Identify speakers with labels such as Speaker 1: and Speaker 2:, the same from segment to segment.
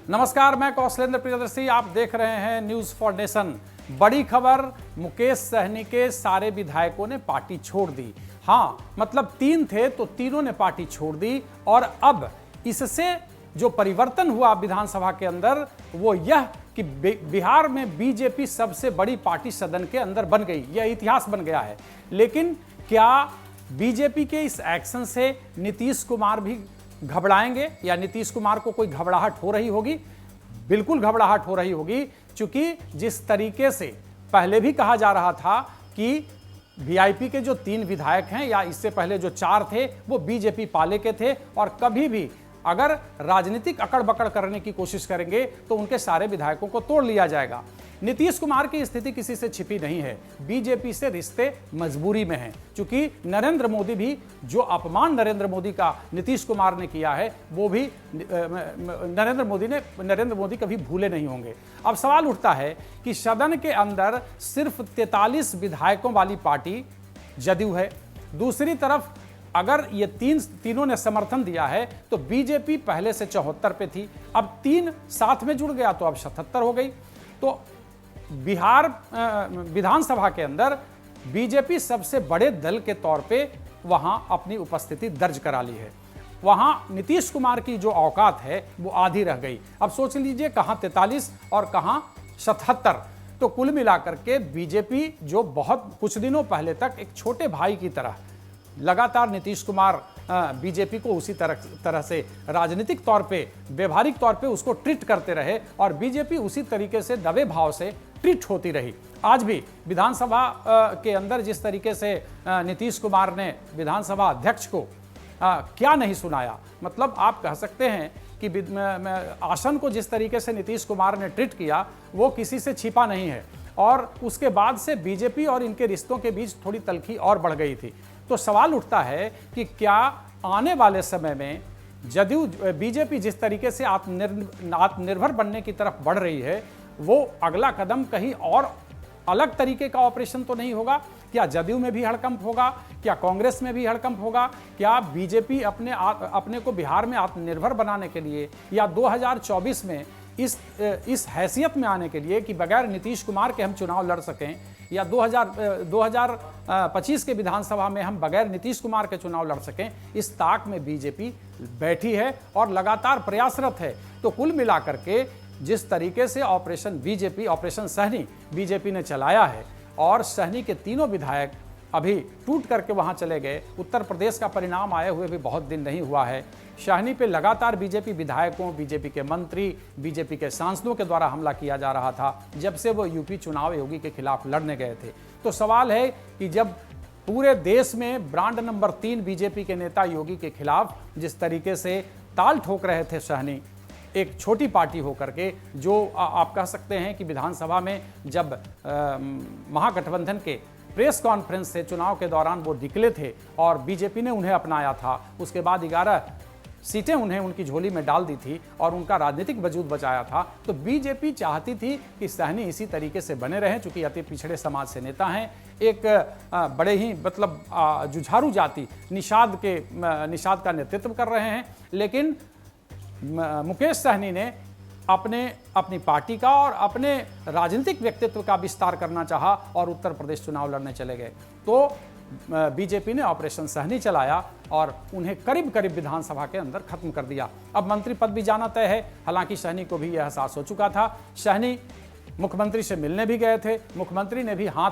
Speaker 1: नमस्कार, मैं कौशलेंद्र प्रियदर्शी, आप देख रहे हैं न्यूज़ फॉर नेशन। बड़ी खबर, मुकेश सहनी के सारे विधायकों ने पार्टी छोड़ दी। हाँ, मतलब 3 थे तो तीनों ने पार्टी छोड़ दी। और अब इससे जो परिवर्तन हुआ विधानसभा के अंदर वो यह कि बिहार में बीजेपी सबसे बड़ी पार्टी सदन के अंदर बन गई। यह इतिहास बन गया है। लेकिन क्या बीजेपी के इस एक्शन से नीतीश कुमार भी घबराएंगे या नीतीश कुमार को कोई घबराहट हो रही होगी? बिल्कुल घबराहट हो रही होगी, क्योंकि जिस तरीके से पहले भी कहा जा रहा था कि वीआईपी के जो 3 विधायक हैं या इससे पहले जो 4 थे वो बीजेपी पाले के थे और कभी भी अगर राजनीतिक अकड़ बकड़ करने की कोशिश करेंगे तो उनके सारे विधायकों को तोड़ लिया जाएगा। नीतीश कुमार की स्थिति किसी से छिपी नहीं है। बीजेपी से रिश्ते मजबूरी में हैं, क्योंकि नरेंद्र मोदी भी जो अपमान नरेंद्र मोदी का नीतीश कुमार ने किया है वो भी नरेंद्र मोदी कभी भूले नहीं होंगे। अब सवाल उठता है कि सदन के अंदर सिर्फ 43 विधायकों वाली पार्टी जदयू है। दूसरी तरफ अगर ये तीनों ने समर्थन दिया है तो बीजेपी पहले से 74 पे थी, अब 3 साथ में जुड़ गया तो अब 77 हो गई। तो बिहार विधानसभा के अंदर बीजेपी सबसे बड़े दल के तौर पे वहां अपनी उपस्थिति दर्ज करा ली है। वहां नीतीश कुमार की जो औकात है वो आधी रह गई। अब सोच लीजिए कहां 43 और कहां 77। तो कुल मिलाकर के बीजेपी जो बहुत कुछ दिनों पहले तक एक छोटे भाई की तरह लगातार नीतीश कुमार बीजेपी को उसी तरह से राजनीतिक तौर पे व्यवहारिक तौर पे उसको ट्रीट करते रहे और बीजेपी उसी तरीके से दबे भाव से ट्रीट होती रही। आज भी विधानसभा के अंदर जिस तरीके से नीतीश कुमार ने विधानसभा अध्यक्ष को क्या नहीं सुनाया, मतलब आप कह सकते हैं कि आसन को जिस तरीके से नीतीश कुमार ने ट्रीट किया वो किसी से छिपा नहीं है। और उसके बाद से बीजेपी और इनके रिश्तों के बीच थोड़ी तल्खी और बढ़ गई थी। तो सवाल उठता है कि क्या आने वाले समय में जदयू बीजेपी जिस तरीके से आत्मनिर्भर बनने की तरफ बढ़ रही है वो अगला कदम कहीं और अलग तरीके का ऑपरेशन तो नहीं होगा? क्या जदयू में भी हड़कंप होगा? क्या कांग्रेस में भी हड़कंप होगा? क्या बीजेपी अपने को बिहार में आत्मनिर्भर बनाने के लिए या 2024 में इस हैसियत में आने के लिए कि बगैर नीतीश कुमार के हम चुनाव लड़ सकें या 2025 के विधानसभा में हम बगैर नीतीश कुमार के चुनाव लड़ सकें, इस ताक में बीजेपी बैठी है और लगातार प्रयासरत है। तो कुल मिलाकर के जिस तरीके से ऑपरेशन सहनी बीजेपी ने चलाया है और सहनी के तीनों विधायक अभी टूट करके वहां चले गए। उत्तर प्रदेश का परिणाम आए हुए भी बहुत दिन नहीं हुआ है। शाहनी पे लगातार बीजेपी विधायकों, बीजेपी के मंत्री, बीजेपी के सांसदों के द्वारा हमला किया जा रहा था जब से वो यूपी चुनाव योगी के खिलाफ लड़ने गए थे। तो सवाल है कि जब पूरे देश में ब्रांड नंबर 3 बीजेपी के नेता योगी के खिलाफ जिस तरीके से ताल ठोक रहे थे शाहनी, एक छोटी पार्टी होकर के, जो आप कह सकते हैं कि विधानसभा में जब महागठबंधन के प्रेस कॉन्फ्रेंस से चुनाव के दौरान वो निकले थे और बीजेपी ने उन्हें अपनाया था, उसके बाद 11 सीटें उन्हें उनकी झोली में डाल दी थी और उनका राजनीतिक वजूद बचाया था। तो बीजेपी चाहती थी कि सहनी इसी तरीके से बने रहें, चूंकि अति पिछड़े समाज से नेता हैं, एक बड़े ही मतलब जुझारू जाति निषाद का नेतृत्व कर रहे हैं। लेकिन मुकेश सहनी ने अपनी पार्टी का और अपने राजनीतिक व्यक्तित्व का विस्तार करना चाहा और उत्तर प्रदेश चुनाव लड़ने चले गए। तो बीजेपी ने ऑपरेशन सहनी चलाया और उन्हें करीब करीब विधानसभा के अंदर खत्म कर दिया। अब मंत्री पद भी जाना तय है। हालांकि सहनी को भी यह एहसास हो चुका था। सहनी मुख्यमंत्री से मिलने भी गए थे। मुख्यमंत्री ने भी हाथ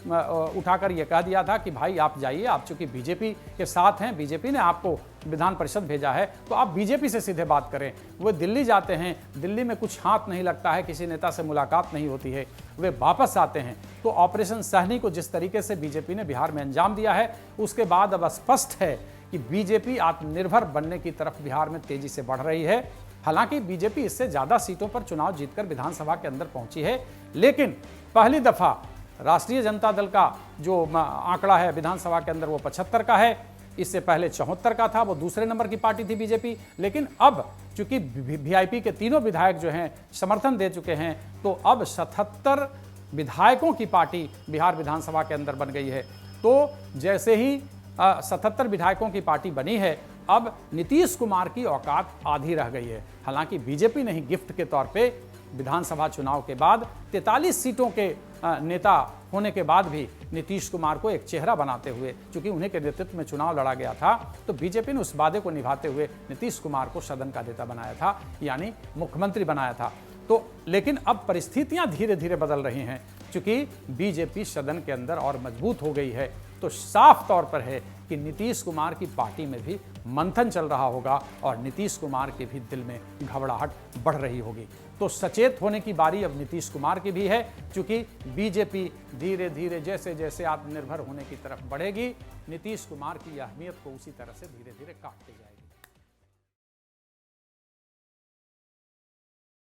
Speaker 1: उठाकर यह कह दिया था कि भाई आप जाइए, आप चूंकि बीजेपी के साथ हैं, बीजेपी ने आपको विधान परिषद भेजा है तो आप बीजेपी से सीधे बात करें। वो दिल्ली जाते हैं, दिल्ली में कुछ हाथ नहीं लगता है, किसी नेता से मुलाकात नहीं होती है, वे वापस आते हैं। तो ऑपरेशन सहनी को जिस तरीके से बीजेपी ने बिहार में अंजाम दिया है उसके बाद अब स्पष्ट है कि बीजेपी आत्मनिर्भर बनने की तरफ बिहार में तेजी से बढ़ रही है। हालांकि बीजेपी इससे ज्यादा सीटों पर चुनाव जीतकर विधानसभा के अंदर पहुंची है, लेकिन पहली दफा राष्ट्रीय जनता दल का जो आंकड़ा है विधानसभा के अंदर वो 75 का है। इससे पहले 74 का था, वो दूसरे नंबर की पार्टी थी बीजेपी। लेकिन अब चूंकि वीआईपी के तीनों विधायक जो हैं समर्थन दे चुके हैं तो अब 77 विधायकों की पार्टी बिहार विधानसभा के अंदर बन गई है। तो जैसे ही 77 विधायकों की पार्टी बनी है अब नीतीश कुमार की औकात आधी रह गई है। हालांकि बीजेपी ने ही गिफ्ट के तौर पे विधानसभा चुनाव के बाद 43 सीटों के नेता होने के बाद भी नीतीश कुमार को एक चेहरा बनाते हुए, चूंकि उन्हीं के नेतृत्व में चुनाव लड़ा गया था, तो बीजेपी ने उस वादे को निभाते हुए नीतीश कुमार को सदन का नेता बनाया था, यानी मुख्यमंत्री बनाया था। तो लेकिन अब परिस्थितियां धीरे धीरे बदल रही हैं, चूंकि बीजेपी सदन के अंदर और मजबूत हो गई है, तो साफ तौर पर है कि नीतीश कुमार की पार्टी में भी मंथन चल रहा होगा और नीतीश कुमार के भी दिल में घबराहट बढ़ रही होगी। तो सचेत होने की बारी अब नीतीश कुमार की भी है, क्योंकि बीजेपी धीरे धीरे जैसे जैसे आत्मनिर्भर होने की तरफ बढ़ेगी, नीतीश कुमार की अहमियत को उसी तरह से धीरे धीरे काटती जाएगी।